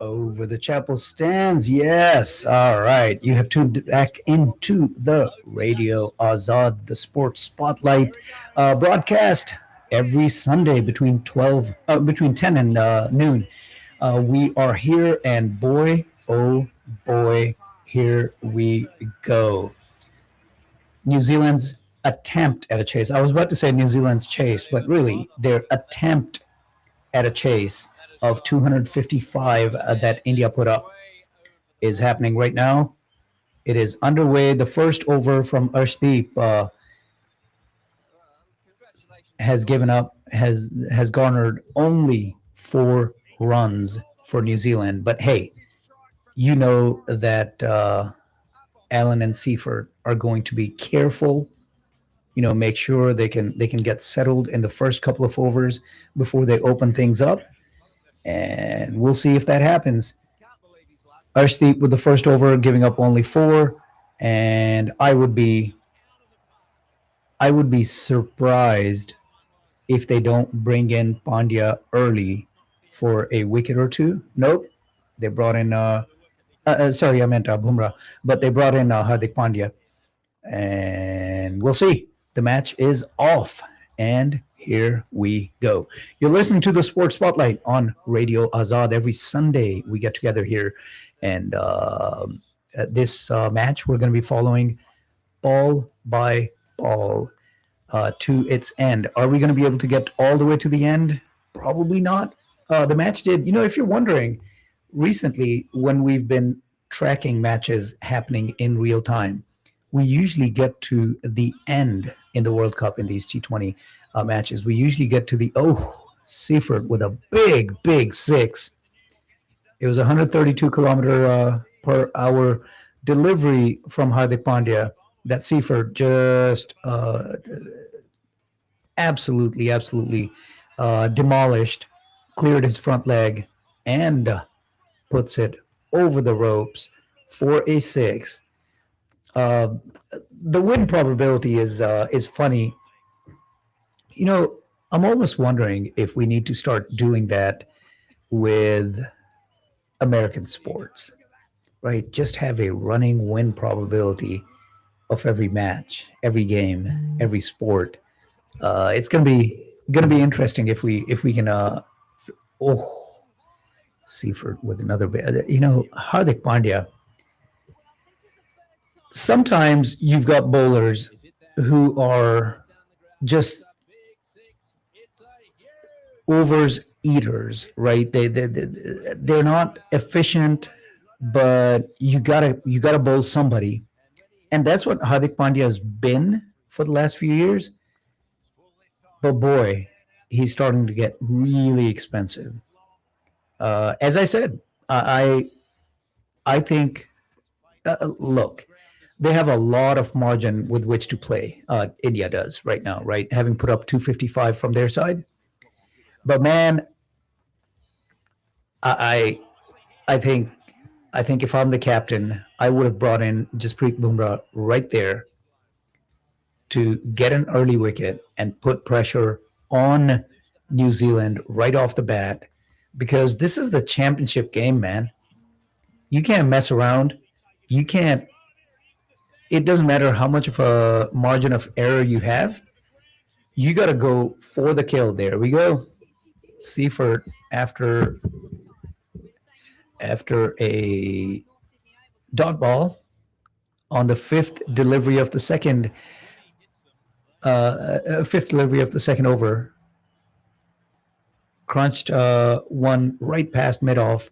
Over the chapel stands. Yes. All right. You have tuned back into the Radio Azad, the Sports Spotlight broadcast every Sunday between 10 and noon. We are here, and boy, oh boy, here we go. New Zealand's attempt at a chase. I was about to say New Zealand's chase, but really their attempt at a chase of 255 that India put up is happening right now. It is underway. The first over from Arshdeep has given up, has garnered only 4 runs for New Zealand. But hey, you know that Allen and Seifert are going to be careful. Make sure they can get settled in the first couple of overs before they open things up, and we'll see if that happens. Arshdeep with the first over giving up only 4, and I would be surprised if they don't bring in Pandya early for a wicket or two. Nope, they brought in sorry, I meant Bumrah, but they brought in Hardik Pandya, and we'll see. The match is off, and here we go. You're listening to the Sports Spotlight on Radio Azad. Every Sunday, we get together here, and this match, we're going to be following ball by ball to its end. Are we going to be able to get all the way to the end? Probably not. The match did, if you're wondering, recently when we've been tracking matches happening in real time, we usually get to the end in the World Cup in these T20 matches. We usually get to Seifert with a big, big 6. It was a 132 kilometer per hour delivery from Hardik Pandya that Seifert just absolutely demolished, cleared his front leg, and puts it over the ropes for a 6. The win probability is funny. I'm almost wondering if we need to start doing that with American sports, right? Just have a running win probability of every match, every game, every sport. It's gonna be interesting if we can. Seifert with another bit. Hardik Pandya. Sometimes you've got bowlers who are just overs eaters, right? They're not efficient, but you gotta bowl somebody, and that's what Hardik Pandya has been for the last few years. But boy, he's starting to get really expensive. As I said, I think. Look, they have a lot of margin with which to play. India does right now, right? Having put up 255 from their side, but man, I I think I think if I'm the captain, I would have brought in Jasprit Bumrah right there to get an early wicket and put pressure on New Zealand right off the bat, because this is the championship game, man. You can't mess around. You can't. It doesn't matter how much of a margin of error you have. You got to go for the kill. There we go. Seifert after a dot ball on the fifth delivery of the second over, crunched one right past mid off,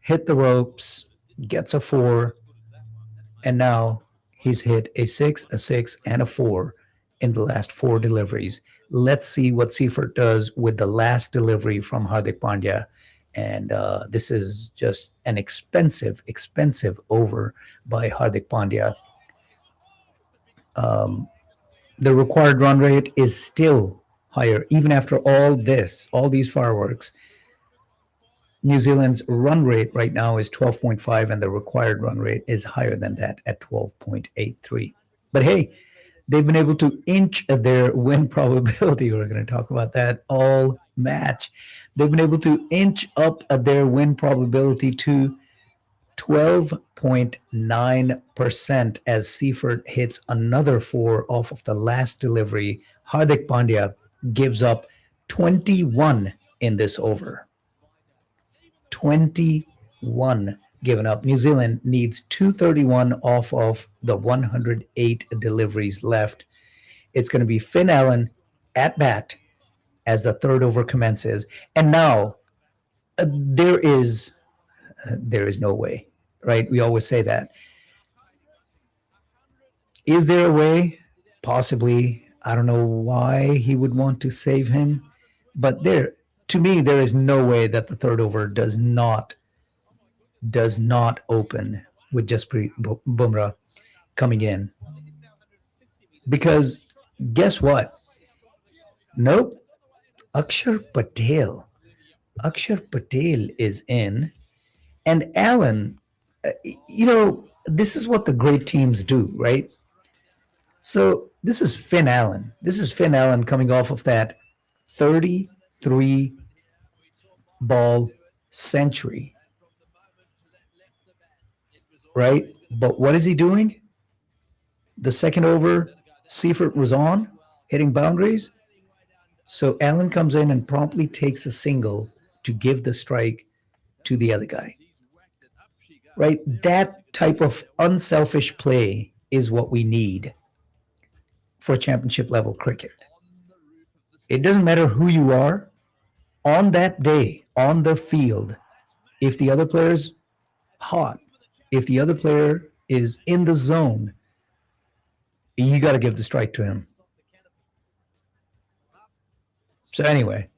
hit the ropes, gets a 4, and now he's hit a 6, a 6, and a 4 in the last 4 deliveries. Let's see what Seifert does with the last delivery from Hardik Pandya. And this is just an expensive over by Hardik Pandya. The required run rate is still higher, even after all these fireworks. New Zealand's run rate right now is 12.5, and the required run rate is higher than that at 12.83. But hey, They've been able to inch their win probability. We're going to talk about that all match. They've been able to inch up their win probability to 12.9% as Seifert hits another four off of the last delivery. Hardik Pandya gives up 21 in this over. 21 given up. New Zealand needs 231 off of the 108 deliveries left. It's going to be Finn Allen at bat as the third over commences. And now there is no way, right? We always say that. Is there a way? Possibly. I don't know why he would want to save him, but to me, there is no way that the third over does not open with Jasprit Bumrah coming in. Because guess what? Nope. Akshar Patel is in, and Allen. This is what the great teams do, right? So this is Finn Allen. This is Finn Allen coming off of that 33 ball century, right? But what is he doing? The second over, Seifert was on, hitting boundaries. So Allen comes in and promptly takes a single to give the strike to the other guy. Right? That type of unselfish play is what we need for championship level cricket. It doesn't matter who you are on that day, on the field. If the other player's hot, if the other player is in the zone, you got to give the strike to him. So anyway,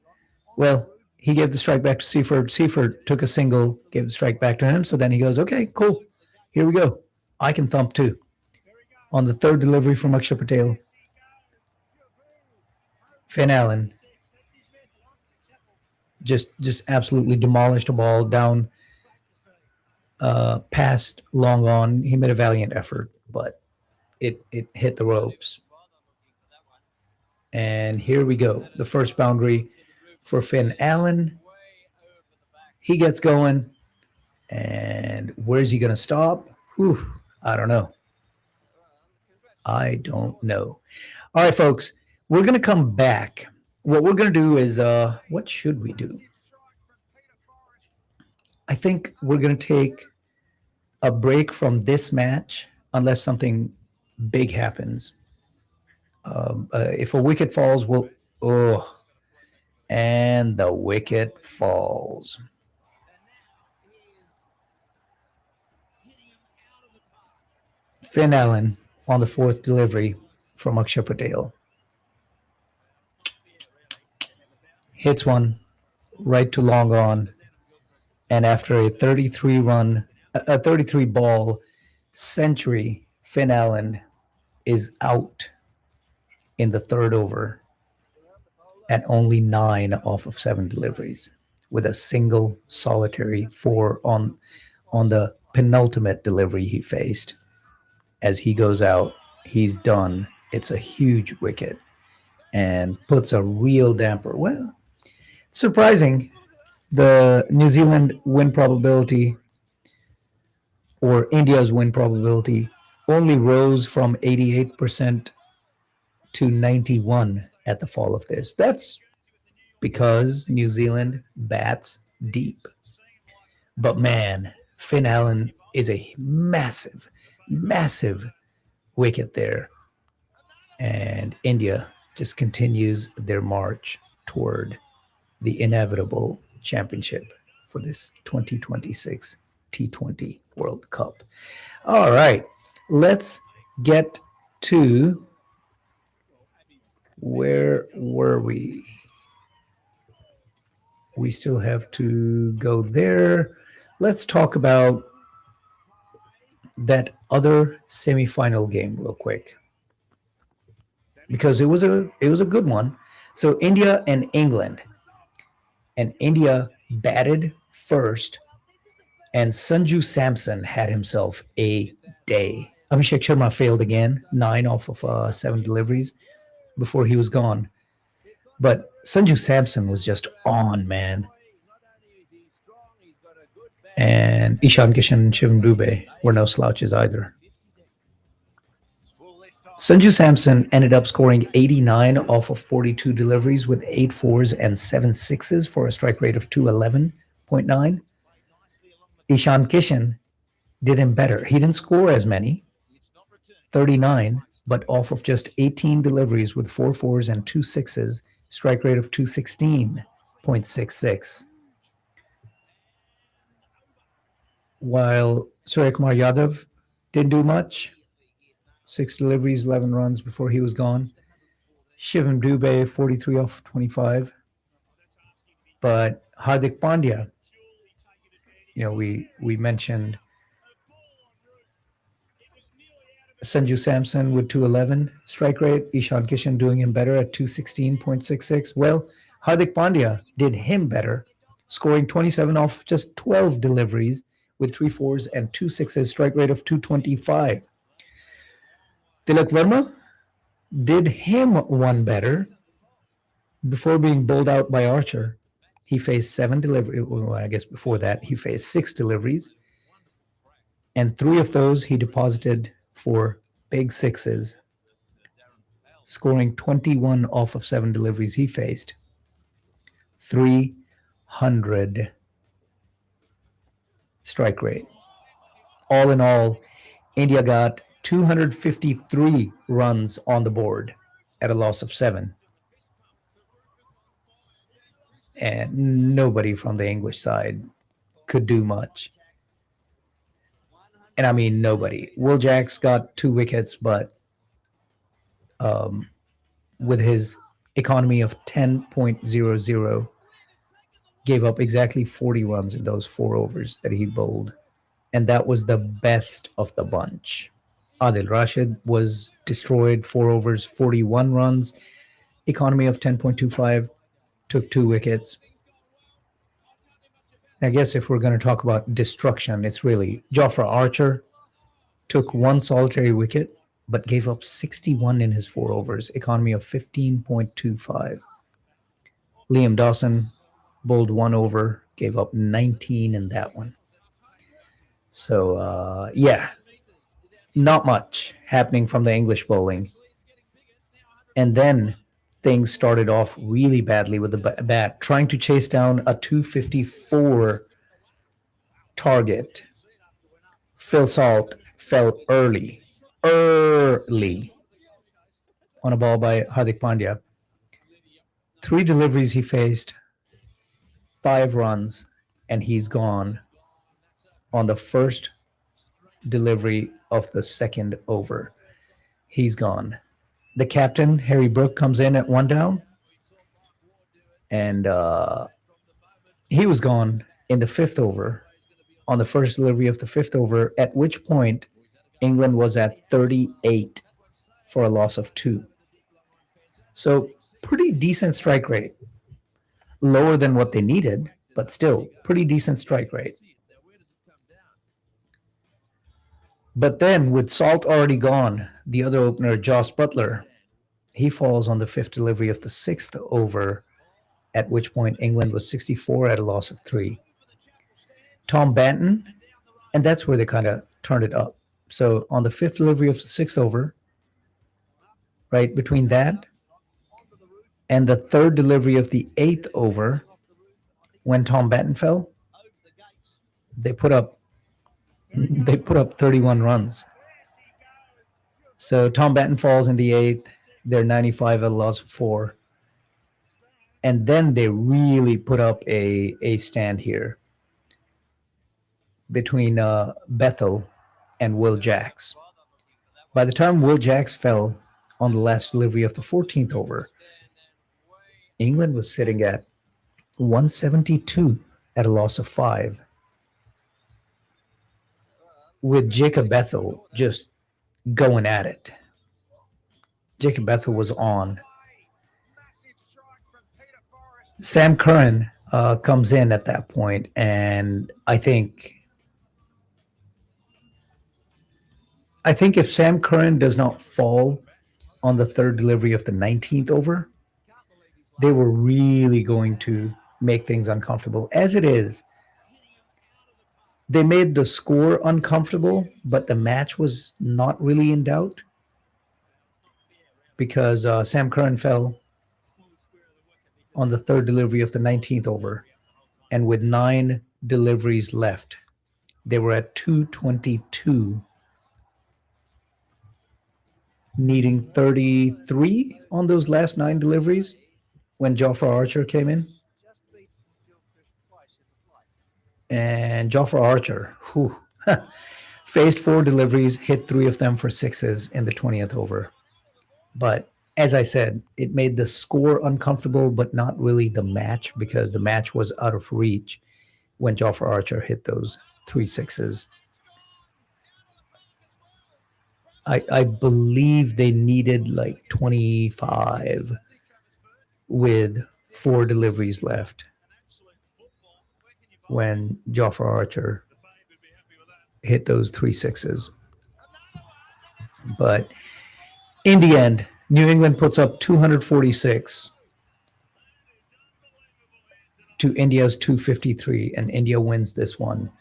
well, he gave the strike back to Seifert. Seifert took a single, gave the strike back to him. So then he goes, okay, cool. Here we go. I can thump too. On the third delivery from Akshar Patel, Finn Allen just absolutely demolished a ball down past long on. He made a valiant effort, but it hit the ropes. And here we go. The first boundary for Finn Allen. He gets going. And where's he going to stop? Whew, I don't know. All right, folks. We're going to come back. What we're going to do is, what should we do? I think we're going to take a break from this match unless something big happens. If a wicket falls, and the wicket falls. Finn Allen on the fourth delivery from Akshar Patel. Hits one right to long on. And after a 33 ball century, Finn Allen is out in the third over at only 9 off of 7 deliveries with a single solitary 4 on the penultimate delivery he faced. As he goes out, he's done. It's a huge wicket and puts a real damper. Well, surprising, the New Zealand win probability or India's win probability only rose from 88% to 91 at the fall of this. That's because New Zealand bats deep. But man, Finn Allen is a massive wicket there. And India just continues their march toward the inevitable championship for this 2026 T20 World Cup. All right, let's get to, where were we? We still have to go there. Let's talk about that other semifinal game real quick, because it was a good one. So India and England, and India batted first, and Sanju Samson had himself a day. Abhishek Sharma failed again, 9 off of 7 deliveries before he was gone. But Sanju Samson was just on, man. And Ishan Kishan and Shivam Dubey were no slouches either. Sanju Samson ended up scoring 89 off of 42 deliveries with 8 fours and 7 sixes for a strike rate of 211.9. Ishan Kishan did him better. He didn't score as many, 39, but off of just 18 deliveries with 4 fours and 2 sixes, strike rate of 216.66. While Surya Kumar Yadav didn't do much, 6 deliveries, 11 runs before he was gone. Shivam Dubey, 43 off 25. But Hardik Pandya, we mentioned Sanju Samson with 211 strike rate, Ishan Kishan doing him better at 216.66. Well, Hardik Pandya did him better, scoring 27 off just 12 deliveries with 3 fours and 2 sixes, strike rate of 225. Tilak Verma did him one better before being bowled out by Archer. He faced 7 deliveries. Well, I guess before that, he faced 6 deliveries. And 3 of those he deposited for big sixes, scoring 21 off of 7 deliveries he faced. 300 strike rate. All in all, India got 253 runs on the board at a loss of 7. And nobody from the English side could do much. And I mean, nobody. Will Jacks got 2 wickets, but with his economy of 10.00, gave up exactly 40 runs in those 4 overs that he bowled. And that was the best of the bunch. Adil Rashid was destroyed, 4 overs, 41 runs, economy of 10.25, took 2 wickets. I guess if we're going to talk about destruction, it's really Jofra Archer took 1 solitary wicket, but gave up 61 in his 4 overs, economy of 15.25. Liam Dawson bowled 1 over, gave up 19 in that one. So, not much happening from the English bowling. And then things started off really badly with the bat, trying to chase down a 254 target. Phil Salt fell early on a ball by Hardik Pandya. 3 deliveries he faced, 5 runs, and he's gone on the first delivery of the second over. He's gone. The captain, Harry Brook, comes in at 1 down, and he was gone in the 5th over on the first delivery of the 5th over, at which point England was at 38 for a loss of 2. So pretty decent strike rate. Lower than what they needed, but still pretty decent strike rate. But then with Salt already gone, the other opener, Joss Butler, he falls on the 5th delivery of the 6th over, at which point England was 64 at a loss of 3. Tom Banton, and that's where they kind of turned it up. So on the 5th delivery of the 6th over, right between that and the 3rd delivery of the 8th over, when Tom Banton fell, they put up 31 runs. So Tom Banton falls in the 8th. They're 95 at a loss of 4. And then they really put up a stand here between Bethel and Will Jacks. By the time Will Jacks fell on the last delivery of the 14th over, England was sitting at 172 at a loss of 5, with Jacob Bethel just going at it. Jacob Bethel was on. Sam Curran comes in at that point, and I think I think if Sam Curran does not fall on the third delivery of the 19th over, they were really going to make things uncomfortable. As it is, they made the score uncomfortable, but the match was not really in doubt because Sam Curran fell on the third delivery of the 19th over. And with 9 deliveries left, they were at 222, needing 33 on those last 9 deliveries when Jofra Archer came in. And Jofra Archer, whew, faced 4 deliveries, hit 3 of them for sixes in the 20th over. But as I said, it made the score uncomfortable, but not really the match because the match was out of reach when Jofra Archer hit those 3 sixes. I believe they needed like 25 with 4 deliveries left when Jofra Archer hit those 3 sixes. But in the end, New England puts up 246 to India's 253, and India wins this one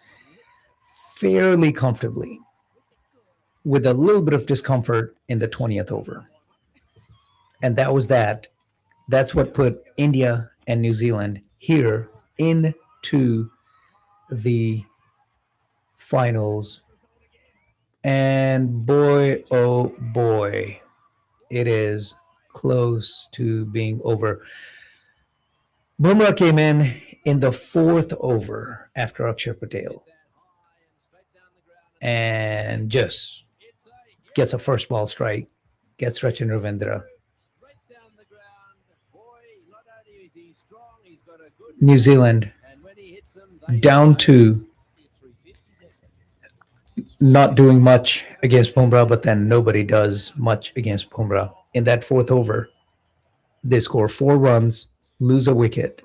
fairly comfortably with a little bit of discomfort in the 20th over. And that was that. That's what put India and New Zealand here into the finals. And boy, oh boy, it is close to being over. Bumrah came in the 4th over after Akshar Patel and just gets a first ball strike, gets Rachin Ravindra. New Zealand down to not doing much against Bumrah, but then nobody does much against Bumrah. In that 4th over, they score 4 runs, lose a wicket,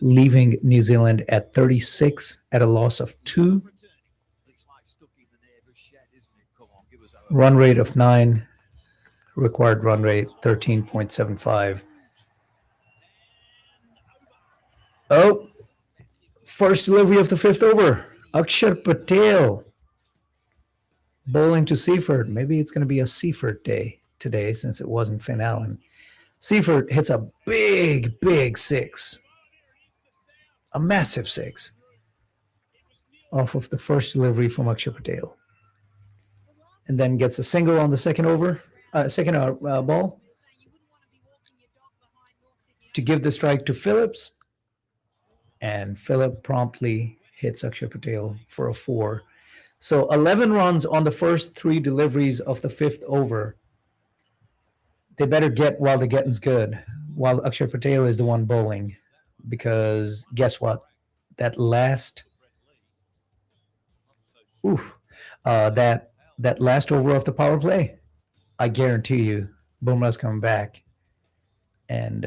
leaving New Zealand at 36 at a loss of 2. Run rate of 9, required run rate 13.75. Oh, first delivery of the 5th over. Akshar Patel bowling to Seifert. Maybe it's going to be a Seifert day today since it wasn't Finn Allen. Seifert hits a big, big 6. A massive 6 off of the first delivery from Akshar Patel. And then gets a single on the second ball to give the strike to Phillips. And Phillip promptly hits Akshar Patel for a 4. So 11 runs on the first 3 deliveries of the 5th over. They better get while the getting's good, while Akshar Patel is the one bowling. Because guess what? That last that last over of the power play, I guarantee you, Bumrah's coming back. And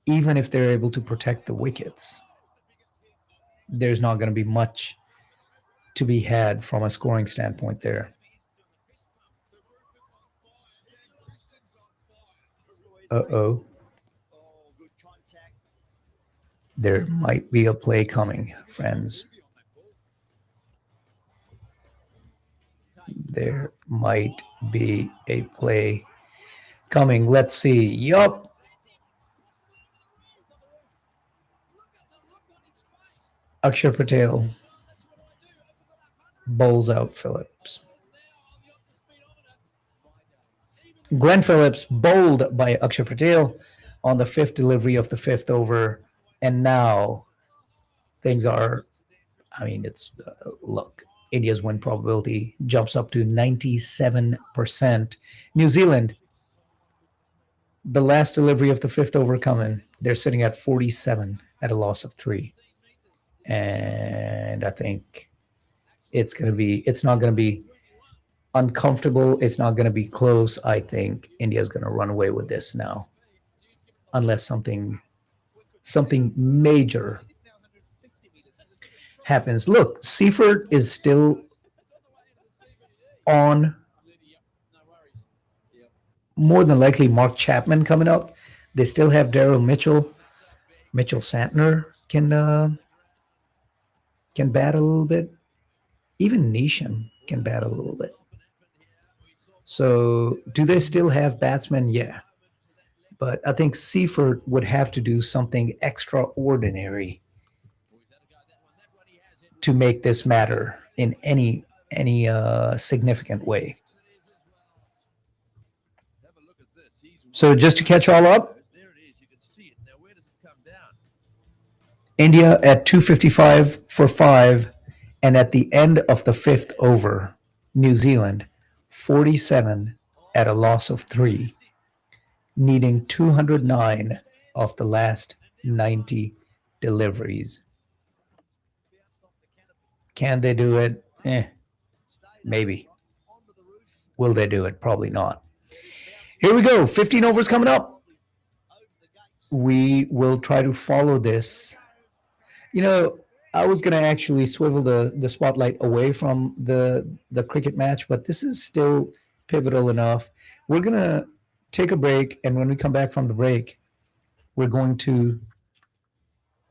even if they're able to protect the wickets, there's not going to be much to be had from a scoring standpoint there. Uh-oh. There might be a play coming, friends. There might be a play coming. Let's see. Yup. Akshar Patel bowls out Phillips. Glenn Phillips bowled by Akshar Patel on the 5th delivery of the 5th over. And now things are, look, India's win probability jumps up to 97%. New Zealand, the last delivery of the 5th over coming, they're sitting at 47 at a loss of 3. And I think it's not going to be uncomfortable. It's not going to be close. I think India's going to run away with this now, unless something major happens. Look, Seifert is still on more than likely Mark Chapman coming up. They still have Daryl Mitchell. Mitchell Santner can bat a little bit. Even Neesham can bat a little bit. So do they still have batsmen? Yeah. But I think Seifert would have to do something extraordinary to make this matter in any significant way. So just to catch all up, India at 255 for 5, and at the end of the 5th over, New Zealand 47 at a loss of 3, needing 209 of the last 90 deliveries. Can they do it? Maybe. Will they do it? Probably not. Here we go. 15 overs coming up. We will try to follow this. I was going to actually swivel the spotlight away from the cricket match, but this is still pivotal enough. We're going to take a break, and when we come back from the break, we're going to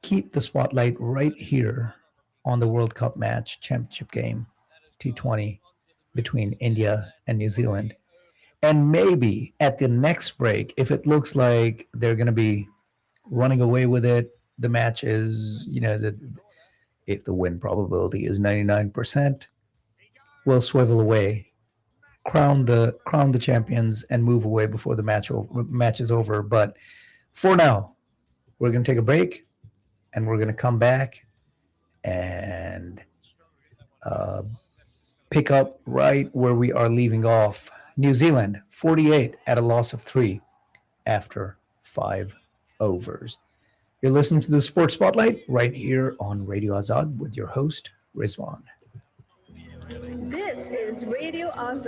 keep the spotlight right here on the World Cup match, championship game, T20, between India and New Zealand. And maybe at the next break, if it looks like they're going to be running away with it, the match is, if the win probability is 99%, we'll swivel away, crown the champions, and move away before the match is over. But for now, we're going to take a break, and we're going to come back and pick up right where we are leaving off. New Zealand 48 at a loss of 3 after 5 overs. You're listening to the Sports Spotlight right here on Radio Azad with your host, Rizwan. This is Radio Azad.